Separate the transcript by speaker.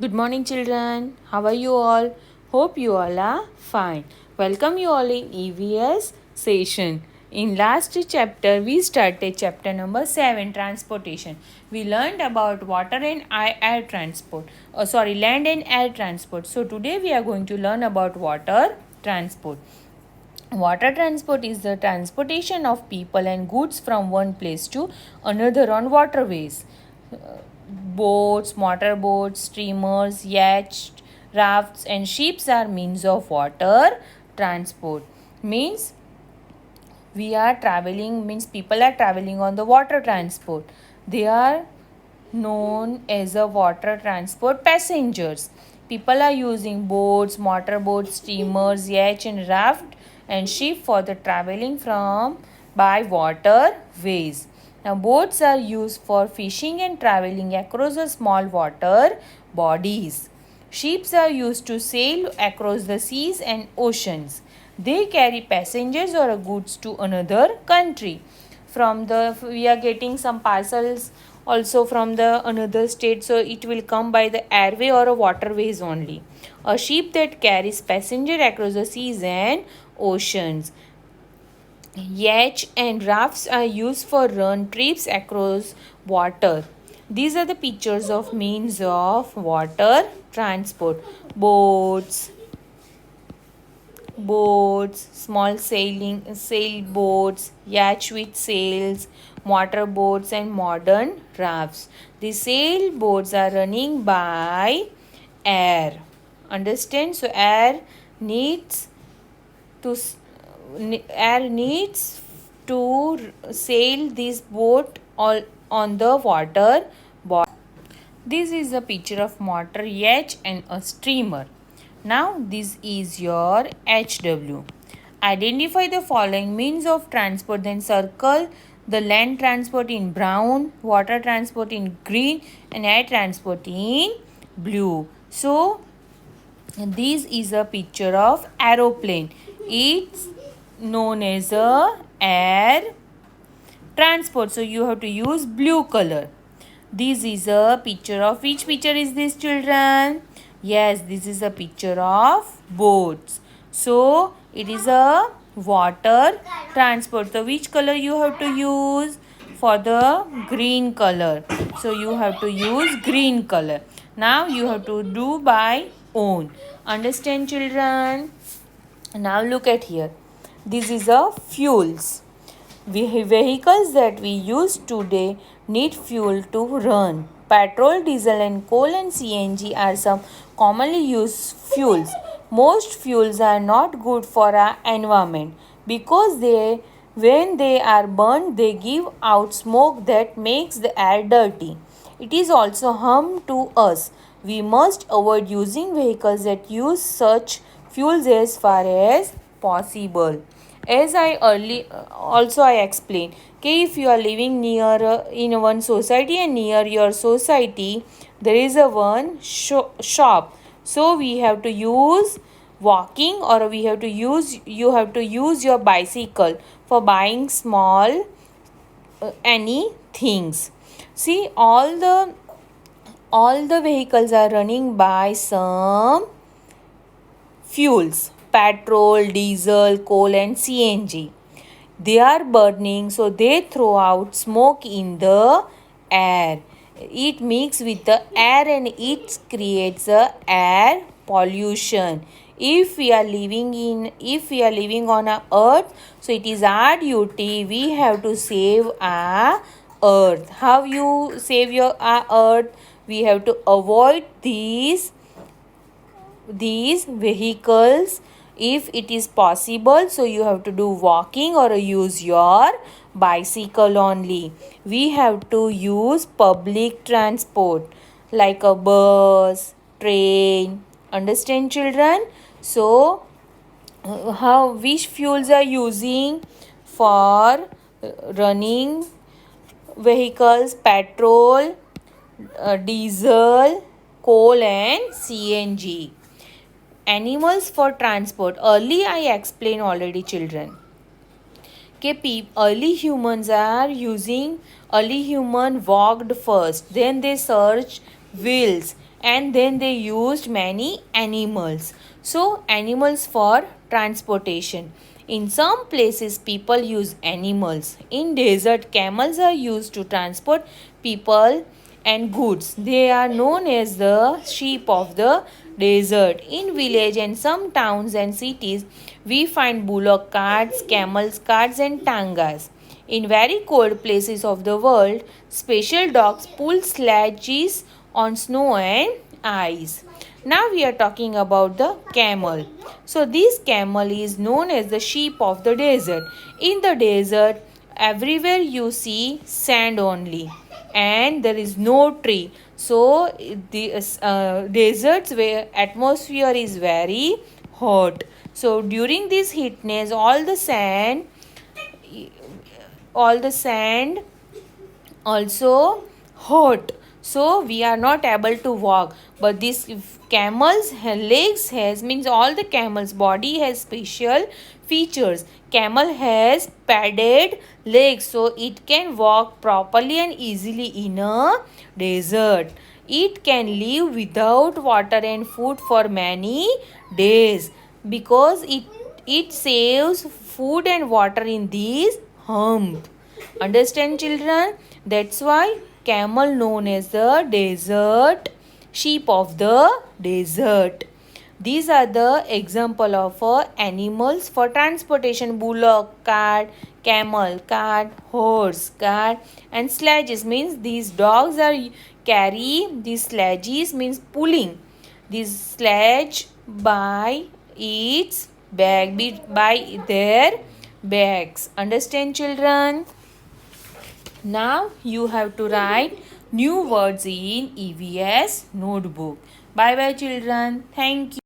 Speaker 1: Good morning, children. How are you all? Hope you all are fine. Welcome you all in EVS session. In last chapter, we started chapter number 7, transportation. We learned about water and air transport. Land and air transport. So today we are going to learn about water transport. Water transport is the transportation of people and goods from one place to another on waterways. Boats, motorboats, steamers, yachts, rafts, and ships are means of water transport. Means people are traveling on the water transport. They are known as a water transport passengers. People are using boats, motorboats, steamers, yacht and raft and ship for the traveling from by waterways. Now boats are used for fishing and traveling across the small water bodies. Ships are used to sail across the seas and oceans. They carry passengers or goods to another country. We are getting some parcels also from the another state, so it will come by the airway or a waterways only. A ship that carries passenger across the seas and oceans. Yachts and rafts are used for run trips across water. These are the pictures of means of water transport. Boats, small sailboats, yachts with sails, motorboats and modern rafts. The sailboats are running by air. Understand? So needs to air needs to sail this boat all on the water body. This is a picture of motor yacht and a steamer. Now this is your HW. Identify the following means of transport, then circle the land transport in brown, water transport in green and air transport in blue. So this is a picture of aeroplane. It's known as a air transport. So you have to use blue color. This is a picture of, which picture is this, children? Yes, this is a picture of boats. So it is a water transport. So which color you have to use? For the green color. So you have to use green color. Now you have to do by own. Understand, children? Now look at here. This is a fuels. Vehicles that we use today need fuel to run. Petrol, diesel and coal and CNG are some commonly used fuels. Most fuels are not good for our environment because when they are burned they give out smoke that makes the air dirty. It is also harm to us. We must avoid using vehicles that use such fuels as far as possible. As I explained, okay, if you are living near in one society and near your society there is a one shop, so we have to use walking or you have to use your bicycle for buying small any things. See, all the vehicles are running by some fuels: petrol, diesel, coal, and CNG. They are burning, so they throw out smoke in the air. It mixes with the air and it creates a air pollution. If we are living on a earth, so it is our duty. We have to save our earth. How you save our earth? We have to avoid these vehicles if it is possible. So you have to do walking or use your bicycle only. We have to use public transport like a bus, train. Understand, children? So which fuels are using for running vehicles? Petrol, diesel, coal and CNG. Animals for transport. Early I explained already, children. Okay, early humans walked first, then they searched wheels and then they used many animals. So animals for transportation. In some places people use animals. In desert, camels are used to transport people and goods. They are known as the sheep of the desert. In village and some towns and cities, we find bullock carts, camels carts and tangas. In very cold places of the world, special dogs pull sledges on snow and ice. Now we are talking about the camel. So this camel is known as the sheep of the desert. In the desert, everywhere you see sand only, and there is no tree. So the deserts where atmosphere is very hot. So during this heatness, all the sand also hot, so we are not able to walk. But this camel's legs has means all the camel's body has special features. Camel has padded legs, so it can walk properly and easily in a desert. It can live without water and food for many days because it saves food and water in these hump. Understand, children? That's why camel known as the desert sheep of the desert. These are the example of animals for transportation: bullock, cart, camel, cart, horse, cart, and sledges. Means these dogs are carry these sledges means pulling this sledge by its by their backs. Understand, children? Now you have to write new words in EVS notebook. Bye bye, children. Thank you.